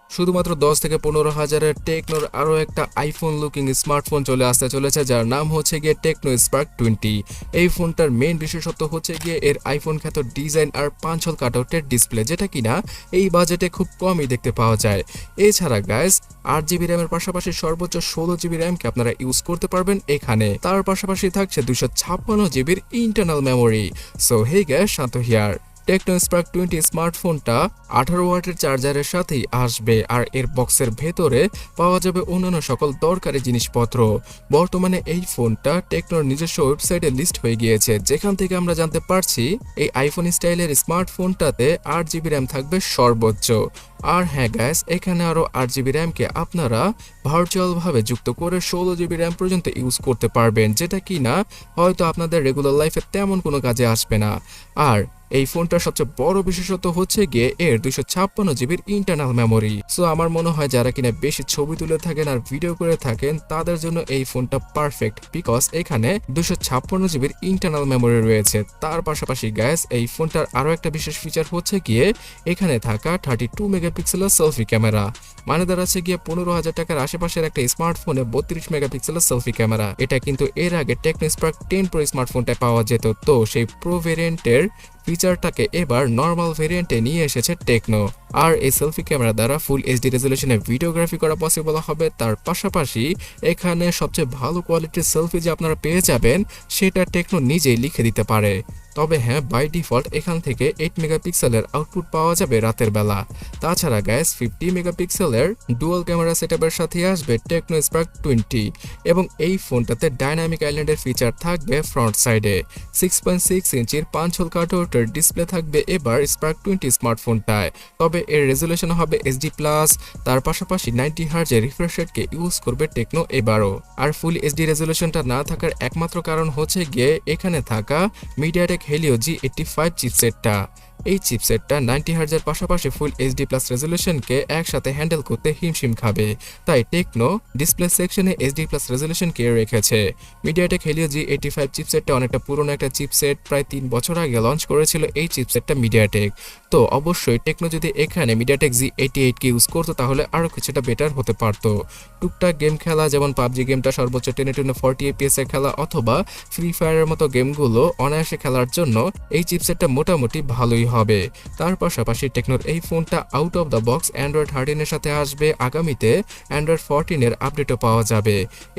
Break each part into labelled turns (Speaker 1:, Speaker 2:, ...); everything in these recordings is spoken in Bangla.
Speaker 1: শুধুমাত্র 10 থেকে 15 হাজারের টেকনোর আরও একটা আইফোন লুকিং স্মার্টফোন চলে আসতে চলেছে, যার নাম হচ্ছে গিয়ে টেকনো স্পার্ক 20। এই ফোনটার মেইন বিশেষত্ব হচ্ছে গিয়ে এর আইফোন খ্যাত ডিজাইন আর 5 হল কাটআউটের ডিসপ্লে, যেটা কিনা এই বাজেটে খুব কমই দেখতে পাওয়া যায়। এছাড়া গাইস 8GB র্যামের পাশাপাশি সর্বোচ্চ 16GB র্যামকে আপনারা ইউজ করতে পারবেন এখানে। তার পাশাপাশি থাকছে 256GBর internal memory. So hey guys, Shanto here. Tecno Spark 20 স্মার্টফোনটা 18 ওয়াটের চার্জারের সাথেই আসবে, আর এর বক্সের ভেতরে পাওয়া যাবে অন্যান্য সকল দরকারি জিনিসপত্র। বর্তমানে এই ফোনটা টেকনোর নিজস্ব ওয়েবসাইটে লিস্ট হয়ে গিয়েছে, যেখান থেকে আমরা জানতে পারছি এই আইফোন স্টাইলের স্মার্টফোনটাতে 8GB র্যাম থাকবে সর্বোচ্চ। আর হ্যাঁ গাইস, এখানে আরও 8GB র্যামকে আপনারা ভার্চুয়ালভাবে যুক্ত করে 16GB র্যাম পর্যন্ত ইউজ করতে পারবেন, যেটা কিনা হয়তো আপনাদের রেগুলার লাইফে তেমন কোনো কাজে আসবে না। আর এই ফোনটার সবচেয়ে বড় বিশেষত্ব হচ্ছে গিয়ে এর 256GBর ইন্টারনাল মেমোরি। সো আমার মনে হয় যারা কিনা বেশি ছবি তুলে থাকেন আর ভিডিও করে থাকেন তাদের জন্য এই ফোনটা পারফেক্ট, বিকজ এখানে 256GBর ইন্টারনাল মেমোরি রয়েছে। তার পাশাপাশি গাইস, এই ফোনটার আরও একটা বিশেষ ফিচার হচ্ছে গিয়ে এখানে থাকা 32 মেগাপিক্সেলের সেলফি ক্যামেরা, মানে দাঁড়াচ্ছে গিয়ে 15,000 টাকার আশেপাশের একটা স্মার্টফোনে 32 মেগাপিক্সেলের সেলফি ক্যামেরা। এটা কিন্তু এর আগে টেকনো স্পার্ক 10 প্রো স্মার্টফোনটায় পাওয়া যেত। তো সেই প্রো ভেরিয়েন্টের ফিচারটাকে এবার নর্মাল ভেরিয়েন্টে নিয়ে এসেছে টেকনো। আর এই সেলফি ক্যামেরা দ্বারা ফুল এইচডি রেজলিউশনে ভিডিওগ্রাফি করা পসিবল হবে। তার পাশাপাশি এখানে সবচেয়ে ভালো কোয়ালিটির সেলফি যে আপনারা পেয়ে যাবেন সেটা টেকনো নিজেই লিখে দিতে পারে। তবে হ্যাঁ, বাই ডিফল্ট এখান থেকে 8 মেগাপিক্সেলের আউটপুট পাওয়া যাবে রাতের বেলা। তাছাড়া গ্যাস 50 মেগাপিক্সেলের ডুয়াল ক্যামেরা সেটআপের সাথে আসবে টেকনো স্পার্ক 20, এবং এই ফোনটাতে ডাইনামিক আইল্যান্ডের ফিচার থাকবে ফ্রন্ট সাইডে। 6.6 ইঞ্চির 5 হল কাটআউটের ডিসপ্লে থাকবে এবার স্পার্ক 20 স্মার্টফোনটায়। তবে এর রেজলিউশন হবে এইচডি প্লাস। তার পাশাপাশি 90 হার্জের রিফ্রেশ রেটকে ইউজ করবে টেকনো এবারও। আর ফুল এইচডি রেজলিউশনটা না থাকার একমাত্র কারণ হচ্ছে গিয়ে এখানে থাকা মিডিয়াটেক হেলিও G85 চিপসেটটা। এই চিপসেটটা 90 হার্জের পাশাপাশি ফুল এইচডি প্লাস রেজলিউশনকে একসাথে হ্যান্ডেল করতে হিমশিম খাবে, তাই টেকনো ডিসপ্লে সেকশনে এইচডি প্লাস রেজলিউশনকে রেখেছে। মিডিয়াটেক হেলিও G85 চিপসেটটা অনেকটা পুরনো একটা চিপসেট, প্রায় 3 বছর আগে লঞ্চ করেছিল এই চিপসেটটা মিডিয়াটেক। তো অবশ্যই টেকনো যদি এখানে মিডিয়াটেক G88 কে ইউজ করতো তাহলে আরও কিছুটা বেটার হতে পারতো। টুকটাক গেম খেলা, যেমন পাবজি গেমটা সর্বোচ্চ 1080 FPS এর খেলা, অথবা ফ্রি ফায়ারের মতো গেমগুলো অনায়াসে খেলার জন্য এই চিপসেটটা মোটামুটি ভালোই হবে। তার পাশাপাশি টেকনোর এই ফোনটা out of the box Android 13 এর সাথে আসবে। আগামীতে অ্যান্ড্রয়েড 14 এর আপডেটও পাওয়া যাবে।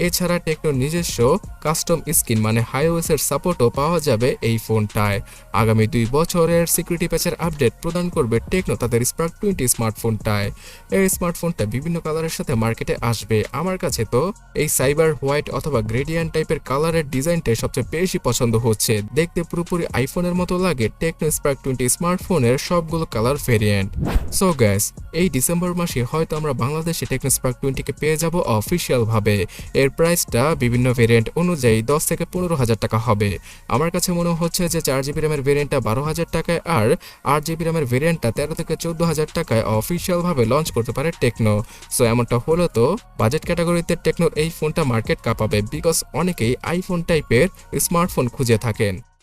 Speaker 1: এছাড়া টেকনোর নিজস্ব কাস্টম স্কিন মানে iOS এর সাপোর্টও পাওয়া যাবে এই ফোনটায়। আগামী 2 বছরের সিকিউরিটি প্যাচের আপডেট প্রদান করবে টেকনো তাদের স্পার্ক 20 স্মার্টফোনটায়। এই স্মার্টফোনটা বিভিন্ন কালারের সাথে মার্কেটে আসবে। আমার কাছে তো এই সাইবার হোয়াইট অথবা গ্রেডিয়েন্ট টাইপের কালারের ডিজাইনটাই সবচেয়ে বেশি পছন্দ হচ্ছে। দেখতে পুরোপুরি আইফোনের মতো লাগে টেকনো স্পার্ক 20 স্মার্টফোনের সবগুলো কালার ভেরিয়েন্ট। সো গাইস, এই ডিসেম্বর মাসে হয়তো আমরা বাংলাদেশে টেকনো স্পার্ক 20 কে পেয়ে যাব অফিসিয়াল ভাবে। এর প্রাইসটা বিভিন্ন ভেরিয়েন্ট অনুযায়ী 10 থেকে 15,000 টাকা হবে। আমার কাছে মনে হচ্ছে যে 4GB র্যামের ভেরিয়েন্টটা 12,000 টাকায় আর 8GB র্যামের ভেরিয়েন্টটা 13 থেকে 14,000 টাকায় অফিসিয়াল ভাবে লঞ্চ করতে পারে টেকনো। সো এমনটা হলো তো বাজেট ক্যাটাগরিতে টেকনোর এই ফোনটা মার্কেট কাঁপাবে, বিকজ অনেকেই আইফোন টাইপের স্মার্টফোন খুঁজে থাকেন।